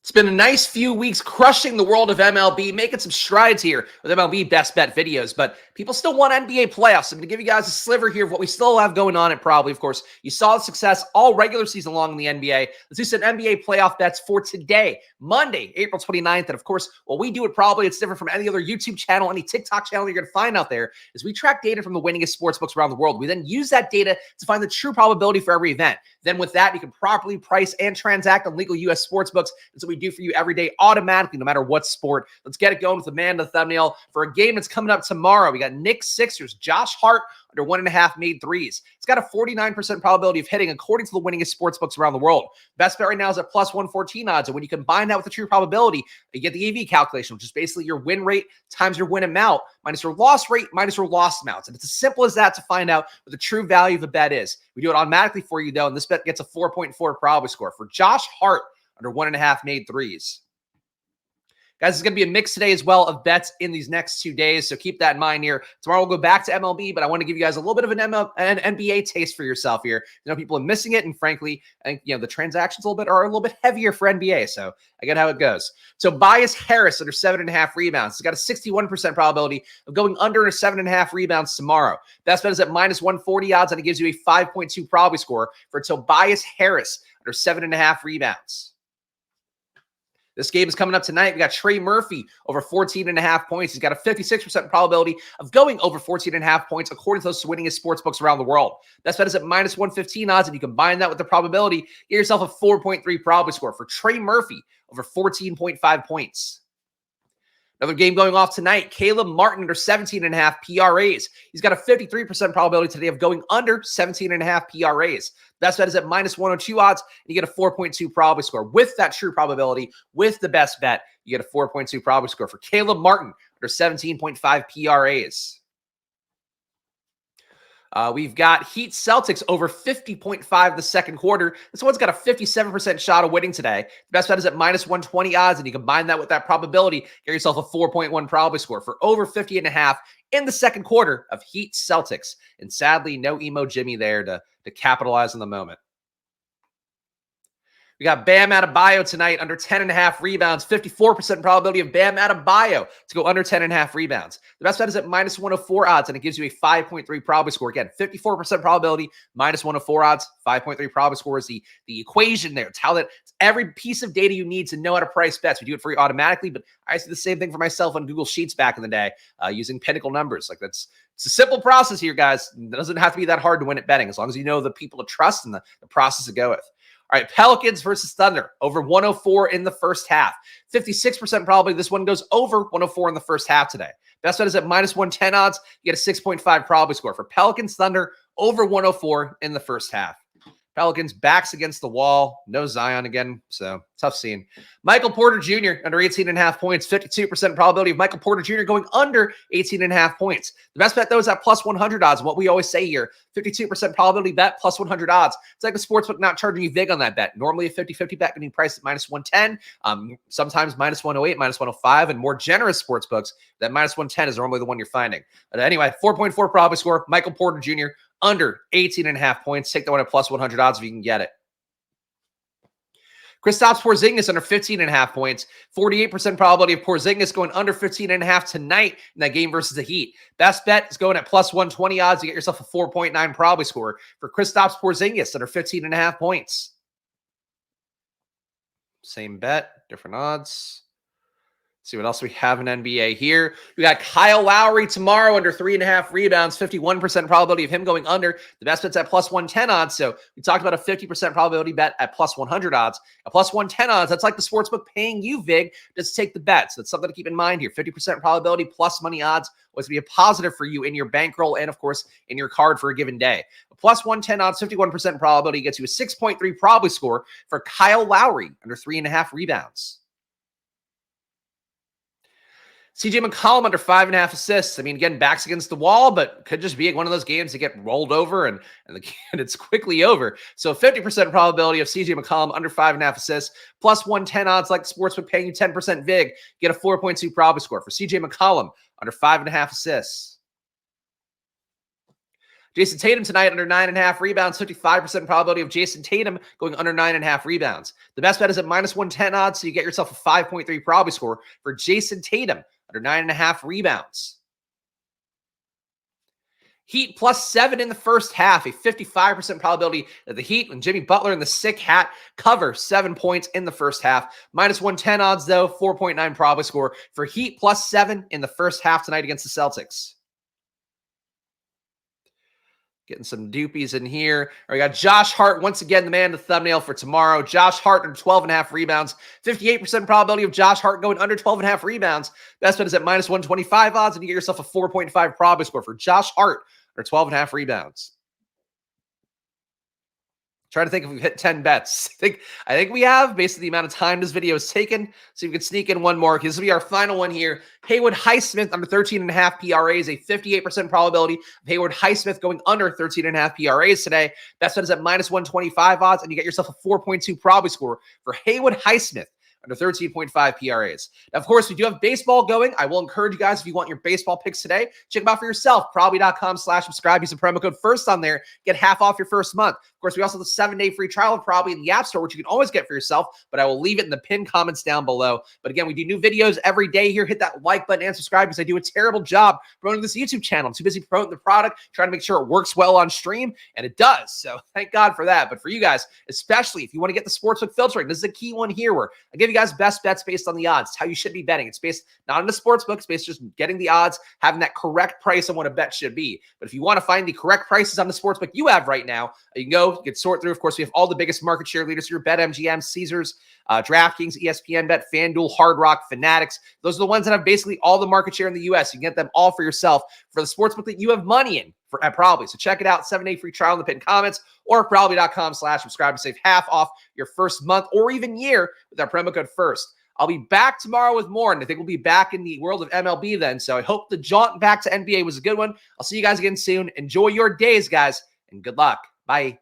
It's been a nice few weeks crushing the world of MLB, making some strides here with MLB best bet videos, but people still want NBA playoffs. I'm going to give you guys a sliver here of what we still have going on at Probably. Of course, you saw the success all regular season long in the NBA. Let's do some NBA playoff bets for today, Monday, April 29th. And of course, what we do at Probably, it's different from any other YouTube channel, any TikTok channel you're going to find out there, is we track data from the winningest sportsbooks around the world. We then use that data to find the true probability for every event. Then with that, you can properly price and transact on legal U.S. sportsbooks. That's what we do for you every day automatically, no matter what sport. Let's get it going with the man of the thumbnail for a game that's coming up tomorrow. We got Knicks Sixers, Josh Hart under 1.5 made threes. It's got a 49% probability of hitting according to the winningest sportsbooks around the world. Best bet right now is at plus 114 odds. And when you combine that with the true probability, you get the AV calculation, which is basically your win rate times your win amount minus your loss rate minus your loss amounts. And it's as simple as that to find out what the true value of the bet is. We do it automatically for you, though, and this bet gets a 4.4 probability score for Josh Hart under 1.5 made threes. Guys, it's going to be a mix today as well of bets in these next 2 days, so keep that in mind here. Tomorrow we'll go back to MLB, but I want to give you guys a little bit of an NBA taste for yourself here. You know, people are missing it, and frankly, I think, the transactions are a little bit heavier for NBA, so I get how it goes. So Tobias Harris under 7.5 rebounds. It's got a 61% probability of going under 7.5 rebounds tomorrow. Best bet is at minus 140 odds, and it gives you a 5.2 probability score for Tobias Harris under 7.5 rebounds. This game is coming up tonight. We got Trey Murphy over 14.5 points. He's got a 56% probability of going over 14.5 points according to those winningest sportsbooks around the world. Best bet is at minus 115 odds, and you combine that with the probability, get yourself a 4.3 probability score for Trey Murphy over 14.5 points. Another game going off tonight, Caleb Martin under 17.5 PRAs. He's got a 53% probability today of going under 17.5 PRAs. Best bet is at minus 102 odds, and you get a 4.2 probability score. With that true probability, with the best bet, you get a 4.2 probability score for Caleb Martin under 17.5 PRAs. We've got Heat Celtics over 50.5 the second quarter. This one's got a 57% shot of winning today. The best bet is at minus 120 odds, and you combine that with that probability, get yourself a 4.1 probability score for over 50.5 in the second quarter of Heat Celtics. And sadly, no emo Jimmy there to capitalize on the moment. We got Bam Adebayo tonight under 10.5 rebounds, 54% probability of Bam Adebayo to go under 10.5 rebounds. The best bet is at minus 104 odds, and it gives you a 5.3 probability score. Again, 54% probability, minus 104 odds, 5.3 probability score is the equation there. It's how that it's every piece of data you need to know how to price bets. We do it for you automatically, but I see the same thing for myself on Google Sheets back in the day using Pinnacle numbers. It's a simple process here, guys. It doesn't have to be that hard to win at betting as long as you know the people to trust and the process to go with. All right, Pelicans versus Thunder, over 104 in the first half. 56% probability this one goes over 104 in the first half today. Best bet is at minus 110 odds. You get a 6.5 probability score for Pelicans Thunder over 104 in the first half. Pelicans backs against the wall. No Zion again, so tough scene. Michael Porter Jr. under 18.5 points. 52% probability of Michael Porter Jr. going under 18.5 points. The best bet, though, is at plus 100 odds. And what we always say here, 52% probability bet plus 100 odds. It's like a sportsbook not charging you vig on that bet. Normally a 50-50 bet can be priced at minus 110, sometimes minus 108, minus 105, and more generous sportsbooks, that minus 110 is normally the one you're finding. But anyway, 4.4 probability score, Michael Porter Jr. under 18.5 points. Take that one at plus 100 odds if you can get it. Kristaps Porzingis under 15.5 points. 48% probability of Porzingis going under 15.5 tonight in that game versus the Heat. Best bet is going at plus 120 odds. You get yourself a 4.9 probability score for Kristaps Porzingis under 15.5 points. Same bet, different odds. See what else we have in NBA here. We got Kyle Lowry tomorrow under 3.5 rebounds, 51% probability of him going under. The best bet's at plus 110 odds. So we talked about a 50% probability bet at plus 100 odds. At plus 110 odds, that's like the sportsbook paying you vig just to take the bet. So that's something to keep in mind here. 50% probability plus money odds was to be a positive for you in your bankroll and, of course, in your card for a given day. A plus 110 odds, 51% probability gets you a 6.3 probability score for Kyle Lowry under 3.5 rebounds. CJ McCollum under 5.5 assists. I mean, again, backs against the wall, but could just be one of those games that get rolled over and it's quickly over. So 50% probability of CJ McCollum under 5.5 assists, plus 110 odds like the sportsbook paying you 10% vig. Get a 4.2 probability score for CJ McCollum under 5.5 assists. Jason Tatum tonight under 9.5 rebounds, 55% probability of Jason Tatum going under 9.5 rebounds. The best bet is at minus 110 odds, so you get yourself a 5.3 probability score for Jason Tatum under 9.5 rebounds. Heat +7 in the first half, a 55% probability that the Heat and Jimmy Butler and the sick hat cover 7 points in the first half. Minus 110 odds, though, 4.9 probability score for Heat +7 in the first half tonight against the Celtics. Getting some doopies in here. All right, we got Josh Hart, once again, the man, the thumbnail for tomorrow. Josh Hart under 12.5 rebounds. 58% probability of Josh Hart going under 12.5 rebounds. Best bet is at minus 125 odds, and you get yourself a 4.5 probability score for Josh Hart under 12.5 rebounds. Trying to think if we've hit 10 bets. I think we have, based on the amount of time this video has taken. So we can sneak in one more. This will be our final one here. Haywood Highsmith under 13.5 PRAs, a 58% probability of Haywood Highsmith going under 13.5 PRAs today. Best bet is at minus 125 odds, and you get yourself a 4.2 probability score for Haywood Highsmith under 13.5 PRAs. Now, of course, we do have baseball going. I will encourage you guys, if you want your baseball picks today, check them out for yourself. Probably.com/subscribe. Use the promo code FIRST on there. Get half off your first month. Of course, we also have the 7-day free trial of Probably in the App Store, which you can always get for yourself, but I will leave it in the pinned comments down below. But again, we do new videos every day here. Hit that like button and subscribe because I do a terrible job promoting this YouTube channel. I'm too busy promoting the product, trying to make sure it works well on stream, and it does. So thank God for that. But for you guys, especially if you want to get the sportsbook filtering, this is a key one here where I give you guys best bets based on the odds. It's how you should be betting. It's based not on the sportsbook. It's based just getting the odds, having that correct price on what a bet should be. But if you want to find the correct prices on the sportsbook you have right now, you can go, you can sort through. Of course, we have all the biggest market share leaders here: BetMGM, Caesars, DraftKings, ESPN Bet, FanDuel, Hard Rock, Fanatics. Those are the ones that have basically all the market share in the U.S. You can get them all for yourself for the sportsbook that you have money in at Probably. So check it out. 7-day free trial in the pinned comments or Probably.com/subscribe to save half off your first month or even year with our promo code FIRST. I'll be back tomorrow with more, and I think we'll be back in the world of MLB then. So I hope the jaunt back to NBA was a good one. I'll see you guys again soon. Enjoy your days, guys, and good luck. Bye.